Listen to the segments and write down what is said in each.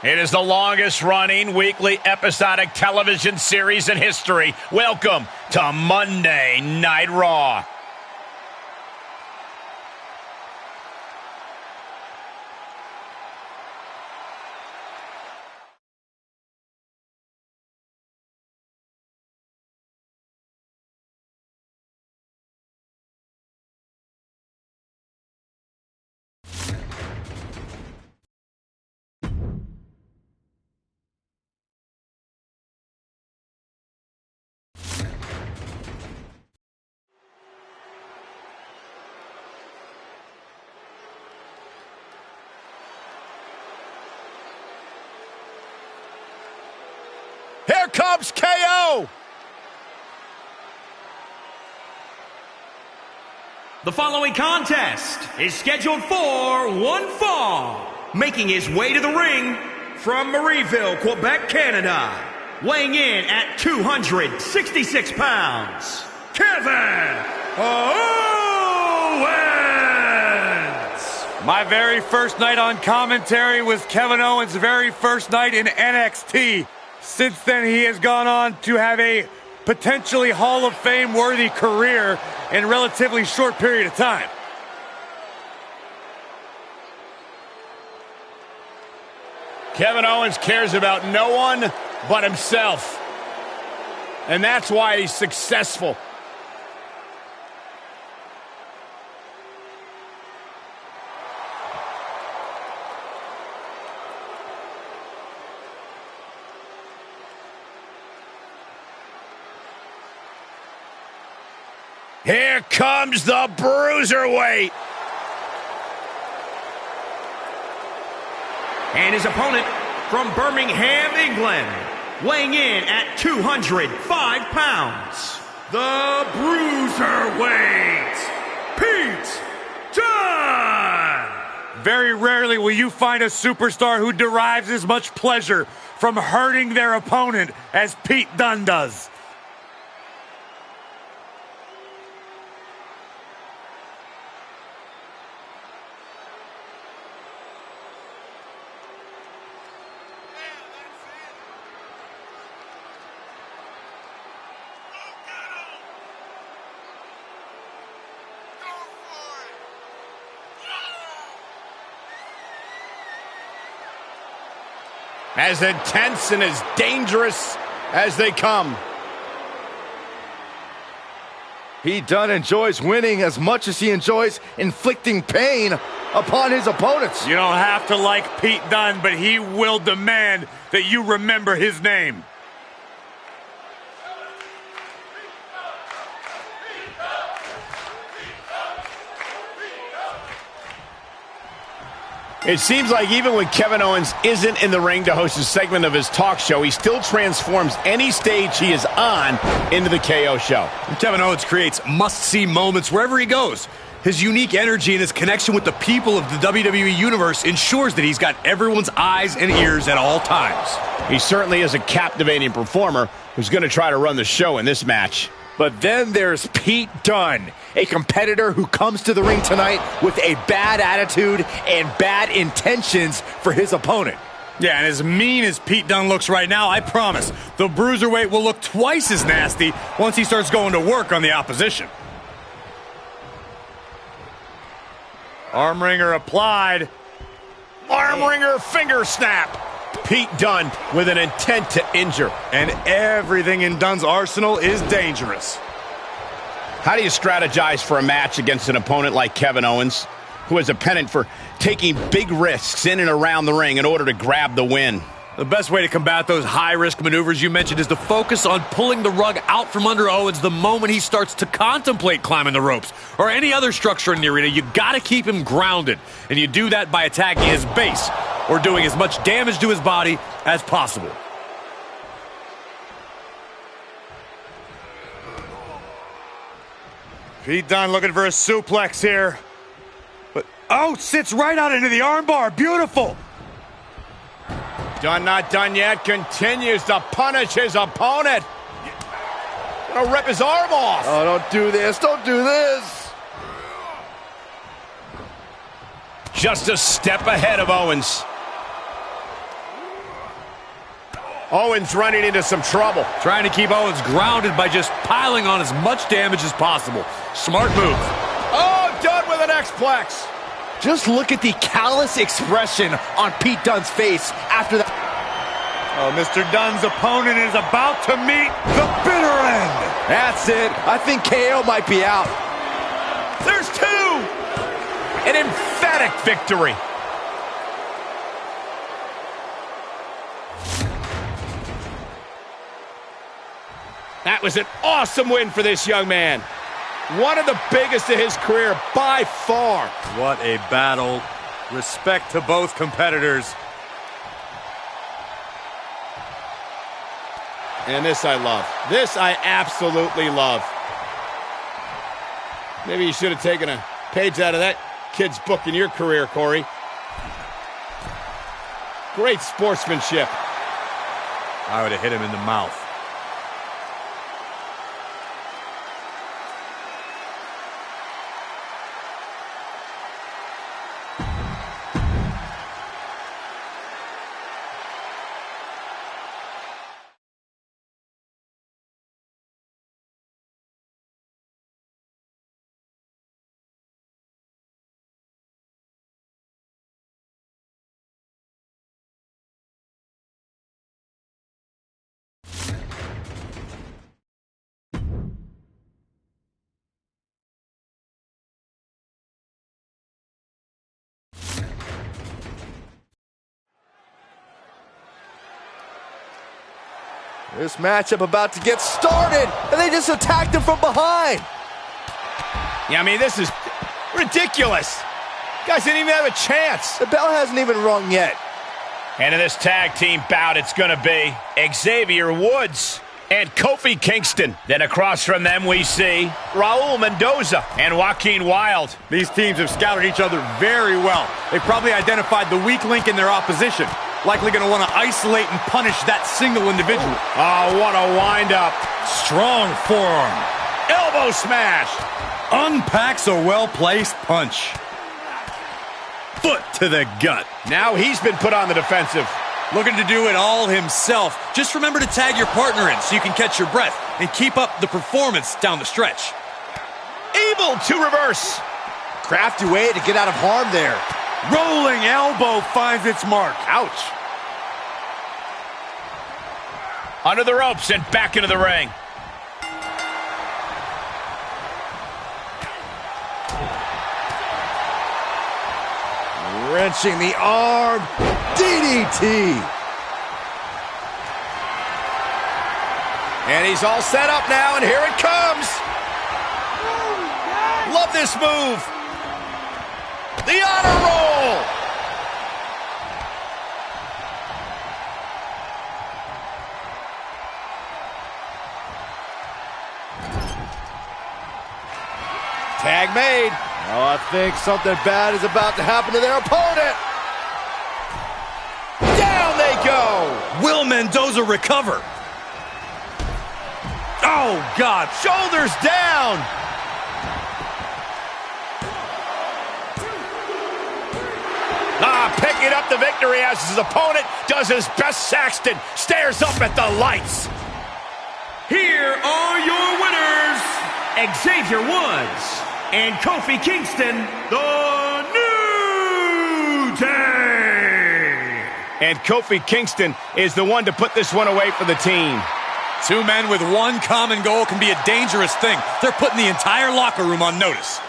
It is the longest-running weekly episodic television series in history. Welcome to Monday Night Raw. Here comes KO! The following contest is scheduled for one fall. Making his way to the ring from Marieville, Quebec, Canada. Weighing in at 266 pounds, Kevin Owens! My very first night on commentary was Kevin Owens' very first night in NXT. Since then, he has gone on to have a potentially Hall of Fame-worthy career in a relatively short period of time. Kevin Owens cares about no one but himself. And that's why he's successful. Here comes the Bruiserweight. And his opponent from Birmingham, England, weighing in at 205 pounds, the Bruiserweight, Pete Dunne. Very rarely will you find a superstar who derives as much pleasure from hurting their opponent as Pete Dunne does. As intense and as dangerous as they come. Pete Dunne enjoys winning as much as he enjoys inflicting pain upon his opponents. You don't have to like Pete Dunne, but he will demand that you remember his name. It seems like even when Kevin Owens isn't in the ring to host a segment of his talk show, he still transforms any stage he is on into the KO show. Kevin Owens creates must-see moments wherever he goes. His unique energy and his connection with the people of the WWE Universe ensures that he's got everyone's eyes and ears at all times. He certainly is a captivating performer who's going to try to run the show in this match. But then there's Pete Dunne, a competitor who comes to the ring tonight with a bad attitude and bad intentions for his opponent. Yeah, and as mean as Pete Dunne looks right now, I promise, the Bruiserweight will look twice as nasty once he starts going to work on the opposition. Arm wringer applied. Arm wringer finger snap. Pete Dunne with an intent to injure. And everything in Dunne's arsenal is dangerous. How do you strategize for a match against an opponent like Kevin Owens, who has a pennant for taking big risks in and around the ring in order to grab the win? The best way to combat those high-risk maneuvers you mentioned is to focus on pulling the rug out from under Owens the moment he starts to contemplate climbing the ropes or any other structure in the arena. You gotta keep him grounded, and you do that by attacking his base or doing as much damage to his body as possible. Pete Dunne looking for a suplex here. But, oh, sits right out into the armbar. Beautiful. Dunne not done yet. Continues to punish his opponent. Gonna rip his arm off. Oh, don't do this. Don't do this. Just a step ahead of Owens. Owens running into some trouble. Trying to keep Owens grounded by just piling on as much damage as possible. Smart move. Oh, done with an X-Plex. Just look at the callous expression on Pete Dunne's face after that. Oh, Mr. Dunne's opponent is about to meet the bitter end. That's it. I think KO might be out. There's two. An emphatic victory. That was an awesome win for this young man. One of the biggest of his career by far. What a battle. Respect to both competitors. And this I love. This I absolutely love. Maybe you should have taken a page out of that kid's book in your career, Corey. Great sportsmanship. I would have hit him in the mouth. This matchup about to get started, and they just attacked him from behind. Yeah, I mean, this is ridiculous. Guys didn't even have a chance. The bell hasn't even rung yet. And in this tag team bout, it's going to be Xavier Woods and Kofi Kingston. Then across from them, we see Raul Mendoza and Joaquin Wilde. These teams have scouted each other very well. They've probably identified the weak link in their opposition. Likely going to want to isolate and punish that single individual. Oh, what a wind-up. Strong forearm. Elbow smash. Unpacks a well-placed punch. Foot to the gut. Now he's been put on the defensive. Looking to do it all himself. Just remember to tag your partner in so you can catch your breath and keep up the performance down the stretch. Able to reverse. Crafty way to get out of harm there. Rolling elbow finds its mark. Ouch. Under the ropes and back into the ring. Wrenching the arm. DDT. And he's all set up now, and here it comes. Love this move. The honor roll. Tag made. Oh, I think something bad is about to happen to their opponent. Down they go. Will Mendoza recover? Oh, God. Shoulders down. Picking up the victory as his opponent does his best. Saxton stares up at the lights. Here are your winners, Xavier Woods and Kofi Kingston, the New Day. And Kofi Kingston is the one to put this one away for the team. Two men with one common goal can be a dangerous thing. They're putting the entire locker room on notice.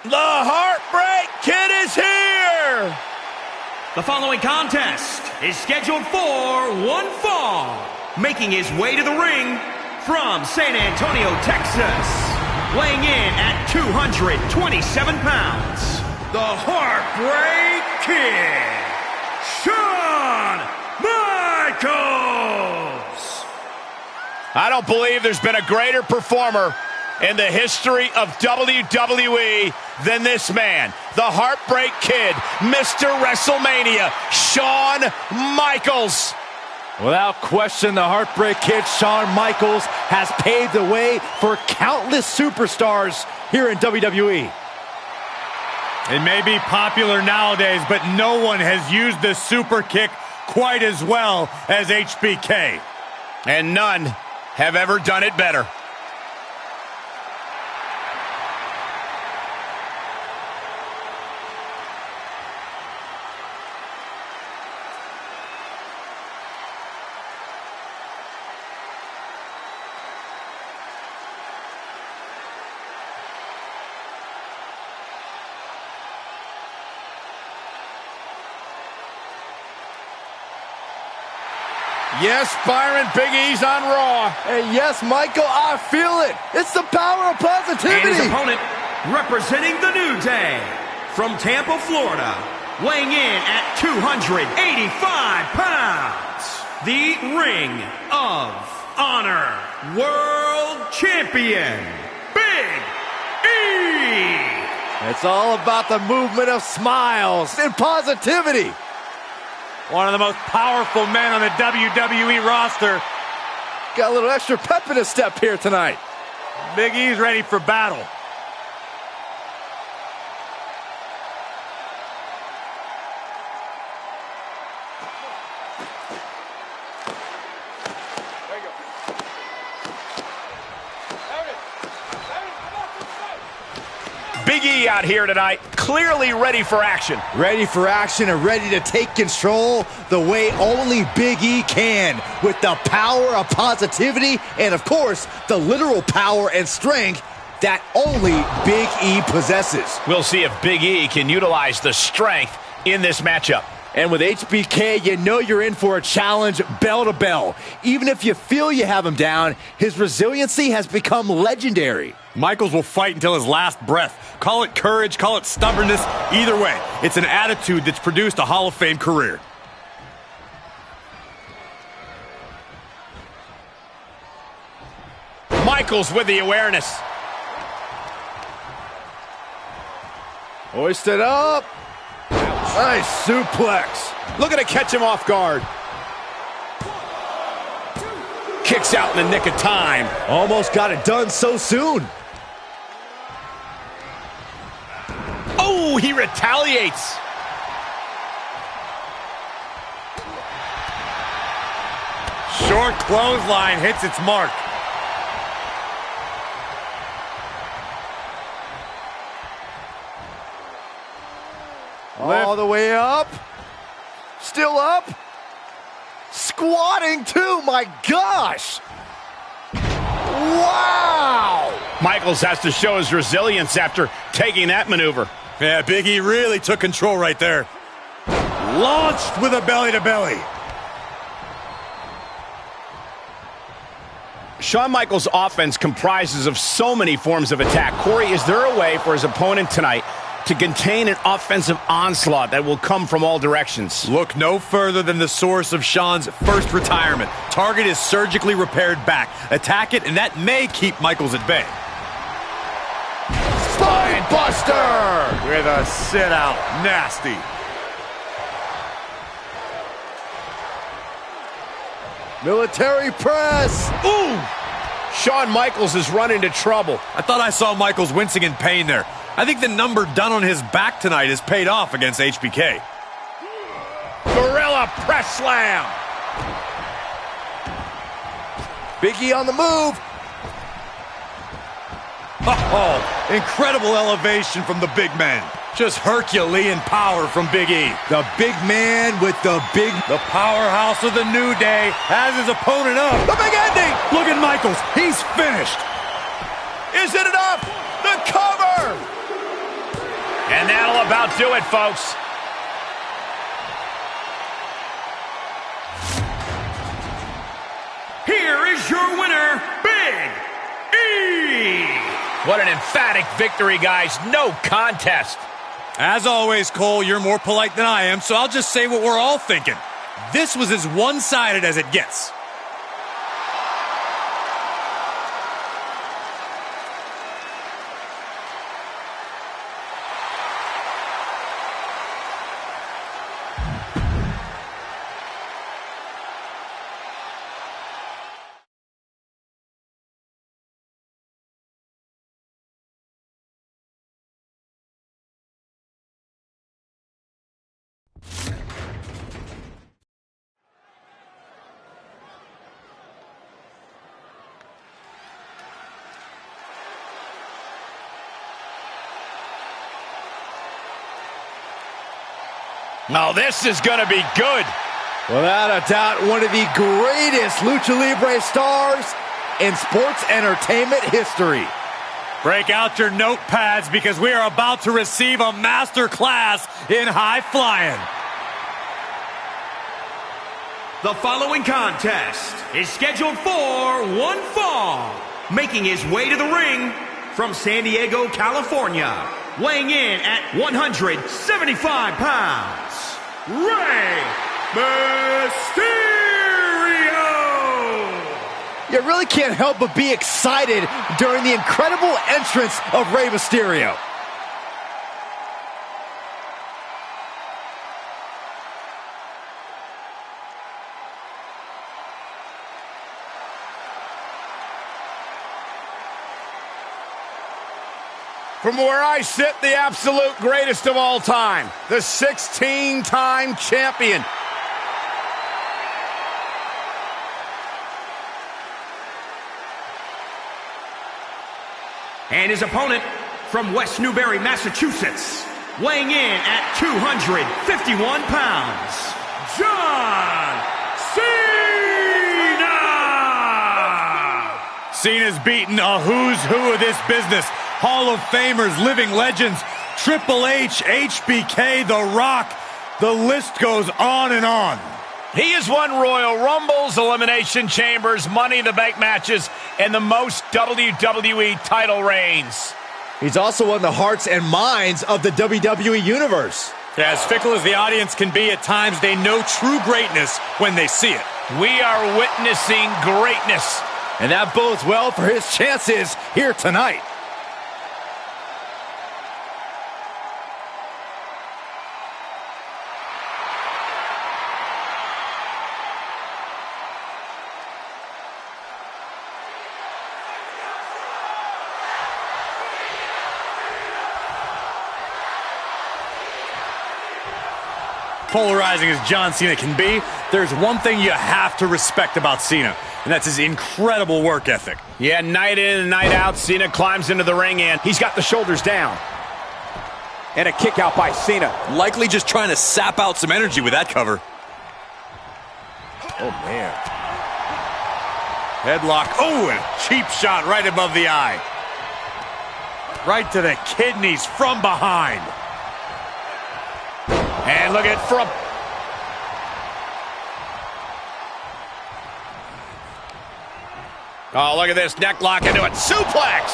The Heartbreak Kid is here! The following contest is scheduled for one fall, making his way to the ring from San Antonio, Texas, weighing in at 227 pounds, the Heartbreak Kid, Shawn Michaels. I don't believe there's been a greater performer in the history of WWE than this man, the Heartbreak Kid, Mr. WrestleMania, Shawn Michaels. Without question, the Heartbreak Kid, Shawn Michaels, has paved the way for countless superstars here in WWE. It may be popular nowadays, but no one has used the super kick quite as well as HBK. And none have ever done it better. Yes, Byron, Big E's on Raw. And yes, Michael, I feel it. It's the power of positivity. And his opponent, representing the New Day, from Tampa, Florida, weighing in at 285 pounds, the Ring of Honor World Champion, Big E. It's all about the movement of smiles and positivity. One of the most powerful men on the WWE roster. Got a little extra pep in his step here tonight. Big E's ready for battle. Big E out here tonight, clearly ready for action. Ready for action and ready to take control the way only Big E can, with the power of positivity and, of course, the literal power and strength that only Big E possesses. We'll see if Big E can utilize the strength in this matchup. And with HBK, you know you're in for a challenge bell to bell. Even if you feel you have him down, his resiliency has become legendary. Michaels will fight until his last breath. Call it courage, call it stubbornness. Either way, it's an attitude that's produced a Hall of Fame career. Michaels with the awareness. Hoisted up. Nice suplex. Looking to catch him off guard. Kicks out in the nick of time. Almost got it done so soon. Oh, he retaliates. Short clothesline hits its mark. All the way up. Still up. Squatting too, my gosh. Wow. Michaels has to show his resilience after taking that maneuver. Yeah, Big E really took control right there. Launched with a belly-to-belly. Shawn Michaels' offense comprises of so many forms of attack. Corey, is there a way for his opponent tonight to contain an offensive onslaught that will come from all directions? Look no further than the source of Shawn's first retirement. Target is surgically repaired back. Attack it, and that may keep Michaels at bay. Spine buster! With a sit-out. Nasty. Military press. Ooh! Shawn Michaels is run into trouble. I thought I saw Michaels wincing in pain there. I think the number done on his back tonight has paid off against HBK. Gorilla press slam. Big E on the move. Oh, incredible elevation from the big man. Just Herculean power from Big E. The big man with the big... The powerhouse of the New Day has his opponent up. The big ending! Look at Michaels. He's finished. Is it enough? The cover! And that'll about do it, folks. here is your winner, Big E. What an emphatic victory, guys. No contest. As always, Cole, you're more polite than I am, so I'll just say what we're all thinking. This was as one-sided as it gets. Oh, this is going to be good. Without a doubt, one of the greatest Lucha Libre stars in sports entertainment history. Break out your notepads because we are about to receive a master class in high flying. The following contest is scheduled for one fall. Making his way to the ring from San Diego, California, weighing in at 175 pounds, Rey Mysterio! You really can't help but be excited during the incredible entrance of Rey Mysterio. From where I sit, the absolute greatest of all time, the 16-time champion. And his opponent from West Newbury, Massachusetts, weighing in at 251 pounds, John Cena! Cena's beaten a who's who of this business. Hall of Famers, living legends, Triple H, HBK, The Rock. The list goes on and on. He has won Royal Rumbles, Elimination Chambers, Money in the Bank matches, and the most WWE title reigns. He's also won the hearts and minds of the WWE Universe. As fickle as the audience can be at times, they know true greatness when they see it. We are witnessing greatness. And that bodes well for his chances here tonight. Polarizing as John Cena can be, there's one thing you have to respect about Cena, and that's his incredible work ethic. Yeah, night in and night out, Cena climbs into the ring and he's got the shoulders down. And a kick out by Cena. Likely just trying to sap out some energy with that cover. Oh, man. Headlock. Oh, and a cheap shot right above the eye. Right to the kidneys from behind. And look at from. Oh, look at this. Neck lock into it. Suplex.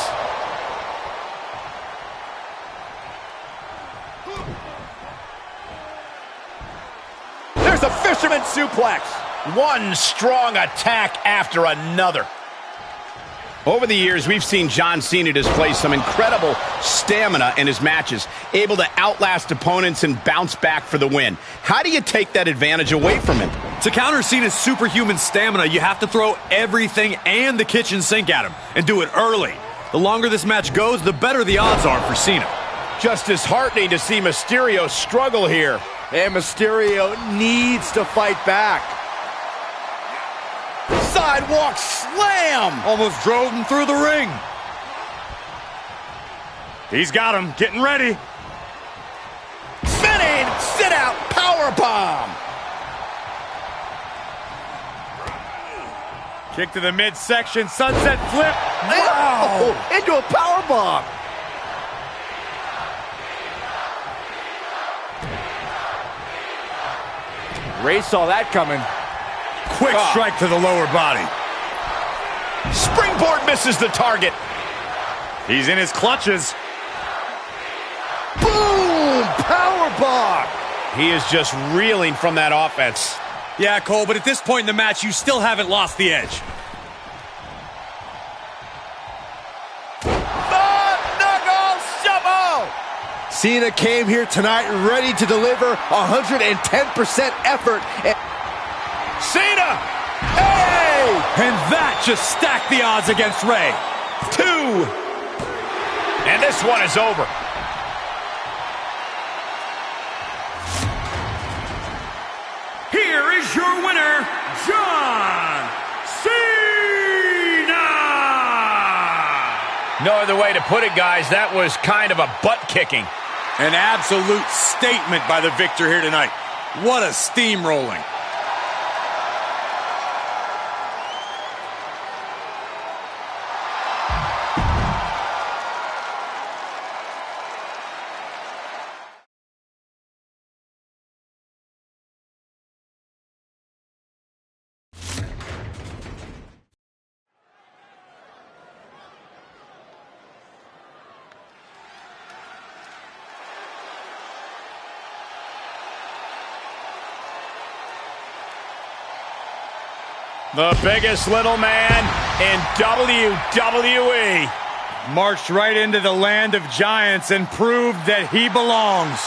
There's a fisherman suplex. One strong attack after another. Over the years, we've seen John Cena display some incredible stamina in his matches, able to outlast opponents and bounce back for the win. How do you take that advantage away from him? To counter Cena's superhuman stamina, you have to throw everything and the kitchen sink at him, and do it early. The longer this match goes, the better the odds are for Cena. Just disheartening to see Mysterio struggle here. And Mysterio needs to fight back. Sidewalk slam! Almost drove him through the ring. He's got him, getting ready. Spinning, sit out, powerbomb. Kick to the midsection, sunset flip. Wow! Oh, into a powerbomb. Ray saw that coming. Quick strike to the lower body. Springboard misses the target. He's in his clutches. Boom! Powerbomb! He is just reeling from that offense. Yeah, Cole, but at this point in the match, you still haven't lost the edge. Cena came here tonight ready to deliver 110% effort. Cena! Hey! And that just stacked the odds against Rey. 2. And this one is over. Here is your winner, John Cena! No other way to put it, guys. That was kind of a butt-kicking. An absolute statement by the victor here tonight. What a steamrolling. The biggest little man in WWE. Marched right into the land of giants and proved that he belongs.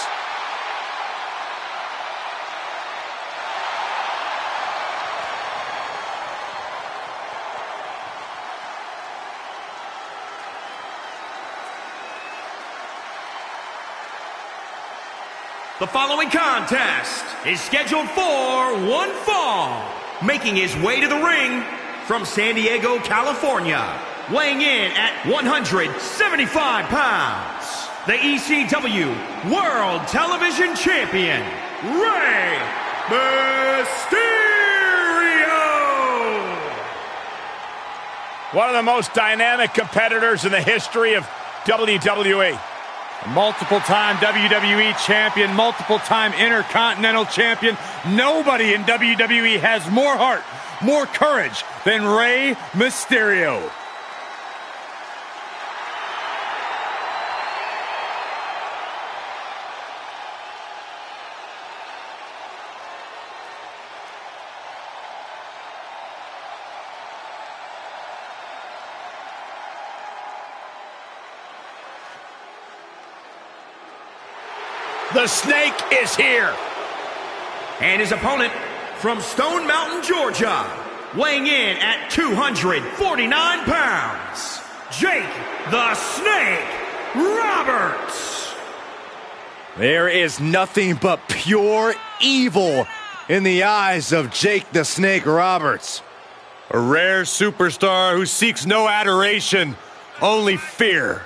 The following contest is scheduled for one fall. Making his way to the ring from San Diego, California, weighing in at 175 pounds, the ECW World Television Champion, Rey Mysterio! One of the most dynamic competitors in the history of WWE. Multiple-time WWE champion, multiple-time Intercontinental champion. Nobody in WWE has more heart, more courage than Rey Mysterio. The Snake is here. And his opponent from Stone Mountain, Georgia, weighing in at 249 pounds, Jake the Snake Roberts. There is nothing but pure evil in the eyes of Jake the Snake Roberts. A rare superstar who seeks no adoration, only fear.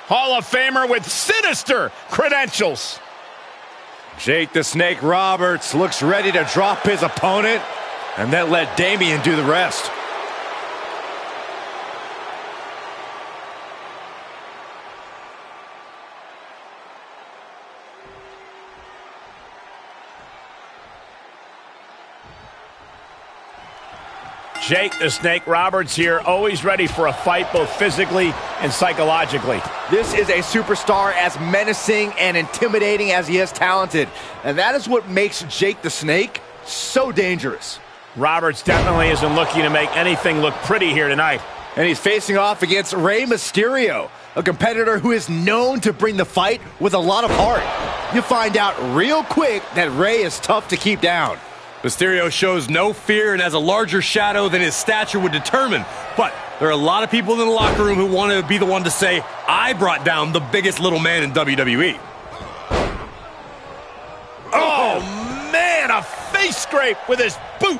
Hall of Famer with sinister credentials. Jake the Snake Roberts looks ready to drop his opponent and then let Damian do the rest. Jake the Snake Roberts here, always ready for a fight both physically and psychologically. This is a superstar as menacing and intimidating as he is talented. And that is what makes Jake the Snake so dangerous. Roberts definitely isn't looking to make anything look pretty here tonight. And he's facing off against Rey Mysterio, a competitor who is known to bring the fight with a lot of heart. You find out real quick that Rey is tough to keep down. Mysterio shows no fear and has a larger shadow than his stature would determine. But there are a lot of people in the locker room who want to be the one to say, I brought down the biggest little man in WWE. Oh, man, a face scrape with his boot.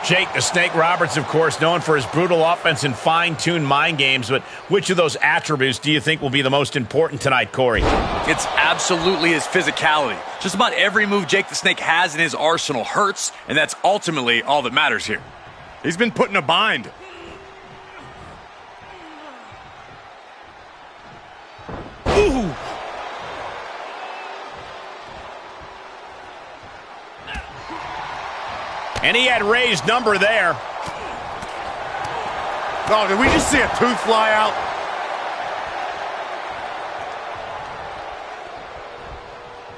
Jake the Snake Roberts, of course, known for his brutal offense and fine-tuned mind games, but which of those attributes do you think will be the most important tonight, Corey? It's absolutely his physicality. Just about every move Jake the Snake has in his arsenal hurts, and that's ultimately all that matters here. He's been put in a bind. Ooh. And he had Ray's number there. Oh, did we just see a tooth fly out?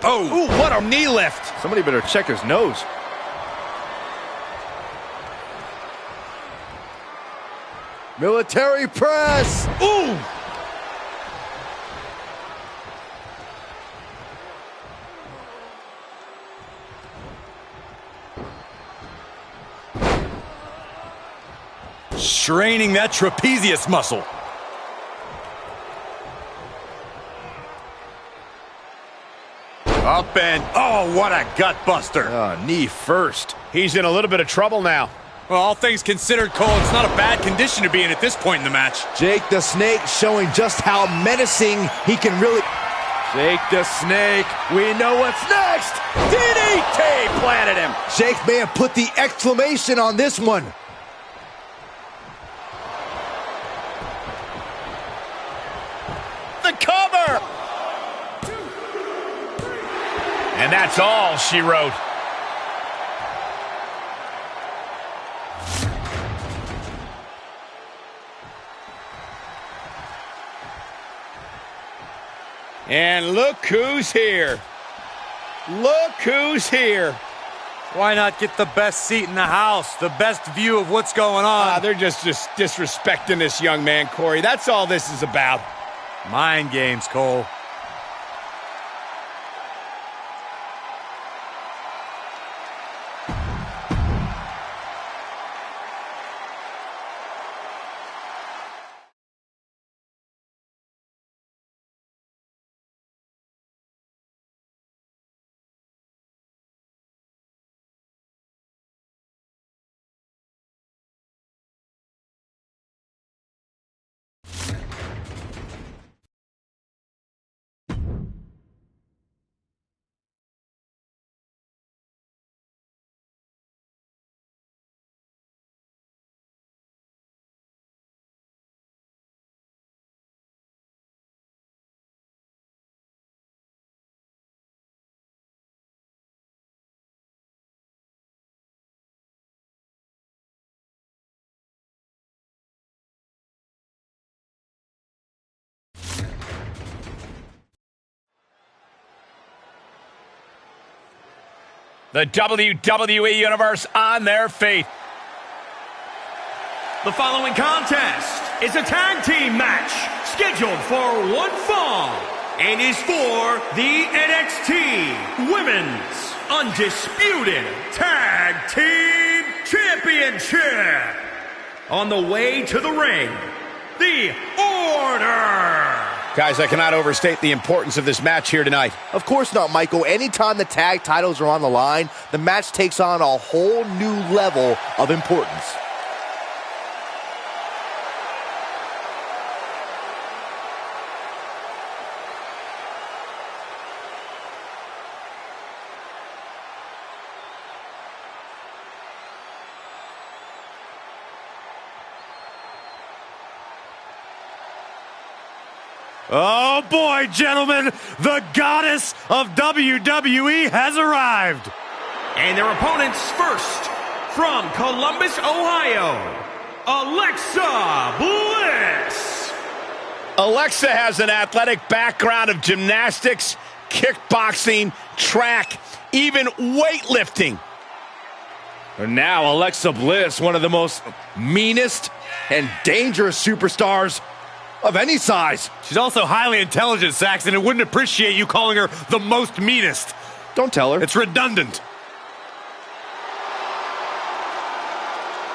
Oh, ooh, what a knee lift. Somebody better check his nose. Military press. Ooh. Straining that trapezius muscle. Up and, oh, what a gut buster. Knee first. He's in a little bit of trouble now. Well, all things considered, Cole, it's not a bad condition to be in at this point in the match. Jake the Snake showing just how menacing he can really... Jake the Snake, we know what's next. DDT planted him. Jake may have put the exclamation on this one. The cover. And that's all she wrote. And look who's here. Look who's here. Why not get the best seat in the house, the best view of what's going on? They're just disrespecting this young man, Corey. That's all this is about. Mind games, Cole. The WWE Universe on their feet. The following contest is a tag team match scheduled for one fall and is for the NXT Women's Undisputed Tag Team Championship. On the way to the ring, the Order. Guys, I cannot overstate the importance of this match here tonight. Of course not, Michael. Anytime the tag titles are on the line, the match takes on a whole new level of importance. Oh boy, gentlemen, the goddess of WWE has arrived. And their opponents first, from Columbus, Ohio, Alexa Bliss. Alexa has an athletic background of gymnastics, kickboxing, track, even weightlifting. And now Alexa Bliss, one of the most meanest and dangerous superstars of any size. She's also highly intelligent, Saxton, and wouldn't appreciate you calling her the most meanest. Don't tell her. It's redundant.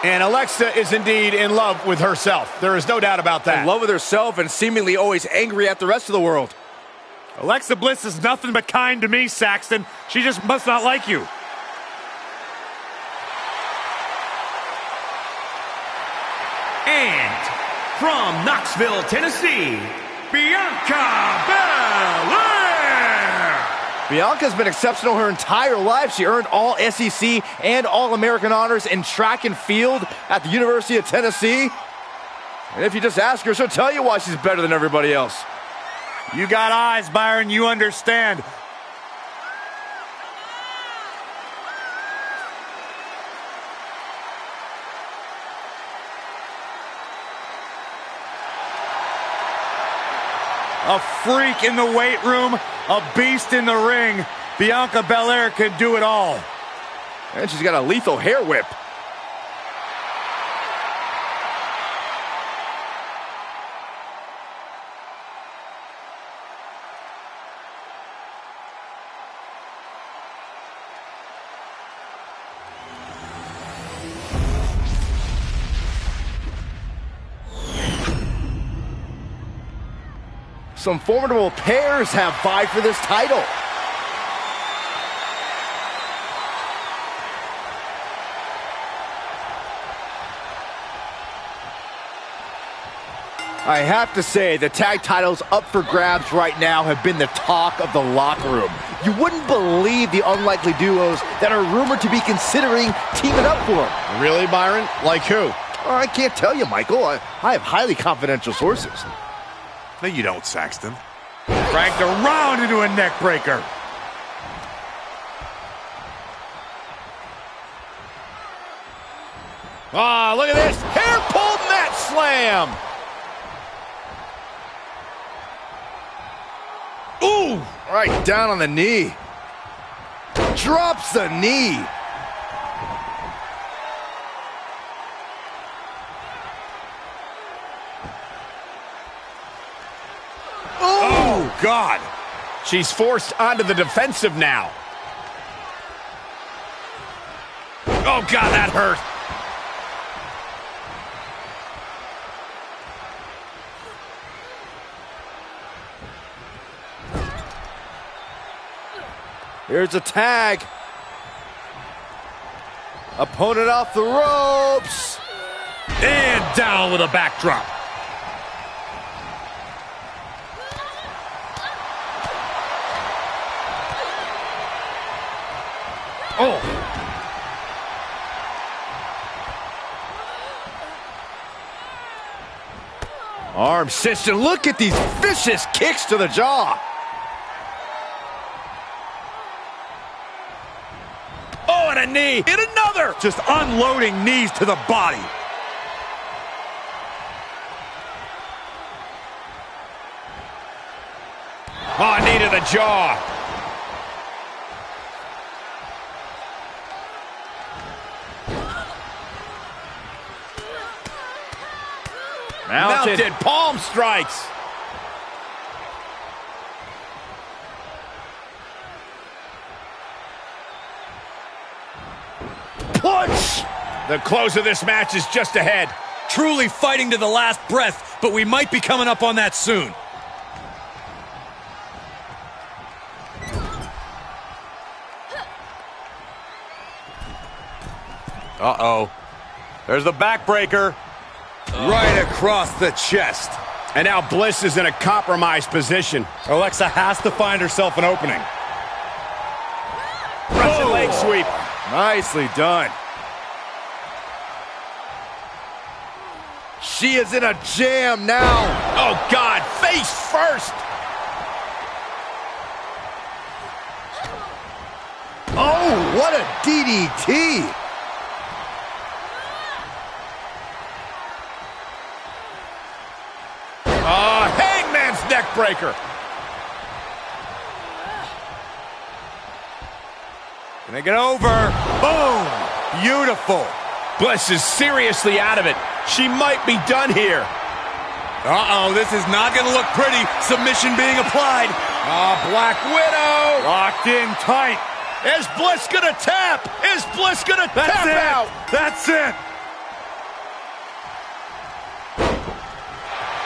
And Alexa is indeed in love with herself. There is no doubt about that. In love with herself and seemingly always angry at the rest of the world. Alexa Bliss is nothing but kind to me, Saxton. She just must not like you. And from Knoxville, Tennessee, Bianca Belair. Bianca's been exceptional her entire life. She earned all SEC and All-American honors in track and field at the University of Tennessee. And if you just ask her, she'll tell you why she's better than everybody else. You got eyes, Byron. You understand. A freak in the weight room, a beast in the ring. Bianca Belair could do it all. And she's got a lethal hair whip. Some formidable pairs have vied for this title. I have to say, the tag titles up for grabs right now have been the talk of the locker room. You wouldn't believe the unlikely duos that are rumored to be considering teaming up for them. Really, Byron? Like who? Oh, I can't tell you, Michael. I have highly confidential sources. No, you don't, Saxton. Cranked around into a neck breaker. Ah, look at this. Hair pulled mat slam. Ooh! Right down on the knee. Drops the knee. Oh, God. She's forced onto the defensive now. Oh, God, that hurt. Here's a tag. Opponent off the ropes. And down with a backdrop. Oh. Arm system. Look at these vicious kicks to the jaw. Oh, and a knee. And another. Just unloading knees to the body. Oh, knee to the jaw. Mounted palm strikes. Punch! The close of this match is just ahead. Truly fighting to the last breath, but we might be coming up on that soon. Uh-oh. There's the backbreaker. Right across the chest. And now Bliss is in a compromised position. Alexa has to find herself an opening. Russian leg sweep. Nicely done. She is in a jam now. Oh, God, face first. Oh, what a DDT. Hangman's neck breaker. Can they get over? Boom! Beautiful. Bliss is seriously out of it. She might be done here. Uh-oh, this is not going to look pretty. Submission being applied. Black Widow. Locked in tight. Is Bliss going to tap? Is Bliss going to tap out? That's it.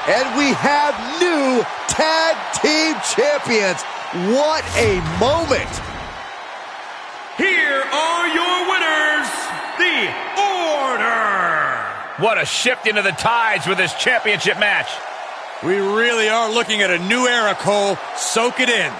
And we have new tag team champions. What a moment. Here are your winners, The Order. What a shift into the tides with this championship match. We really are looking at a new era, Cole. Soak it in.